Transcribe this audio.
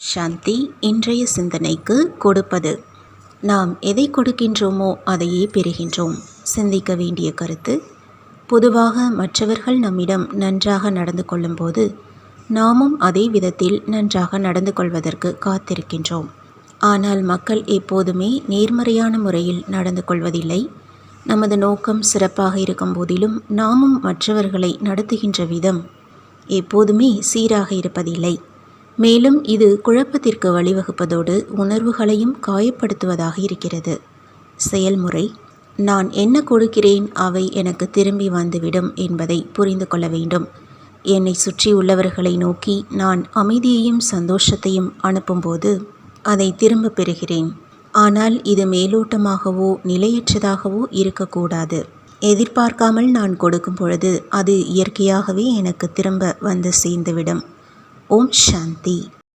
சாந்தி. இன்றைய சிந்தனைக்கு கொடுப்பது. நாம் எதை கொடுக்கின்றோமோ அதையே பெறுகின்றோம். சிந்திக்க வேண்டிய கருத்து: பொதுவாக மற்றவர்கள் நம்மிடம் நன்றாக நடந்து கொள்ளும்போது நாமும் அதே விதத்தில் நன்றாக நடந்து கொள்வதற்கு காத்திருக்கின்றோம். ஆனால் மக்கள் எப்போதுமே நேர்மறையான முறையில் நடந்து கொள்வதில்லை. நமது நோக்கம் சிறப்பாக இருக்கும் போதிலும் நாமும் மற்றவர்களை நடத்துகின்ற விதம் எப்போதுமே சீராக இருப்பதில்லை. மேலும் இது குழப்பத்திற்கு வழிவகுப்பதோடு உணர்வுகளையும் காயப்படுத்துவதாக இருக்கிறது. செயல்முறை: நான் என்ன கொடுக்கிறேன் அவை எனக்கு திரும்பி வந்துவிடும் என்பதை புரிந்து கொள்ள வேண்டும். என்னை சுற்றி உள்ளவர்களை நோக்கி நான் அமைதியையும் சந்தோஷத்தையும் அனுப்பும்போது அதை திரும்ப பெறுகிறேன். ஆனால் இது மேலோட்டமாகவோ நிலையற்றதாகவோ இருக்கக்கூடாது. எதிர்பார்க்காமல் நான் கொடுக்கும் பொழுது அது இயற்கையாகவே எனக்கு திரும்ப வந்து சேர்ந்துவிடும். ஓம் சாந்தி.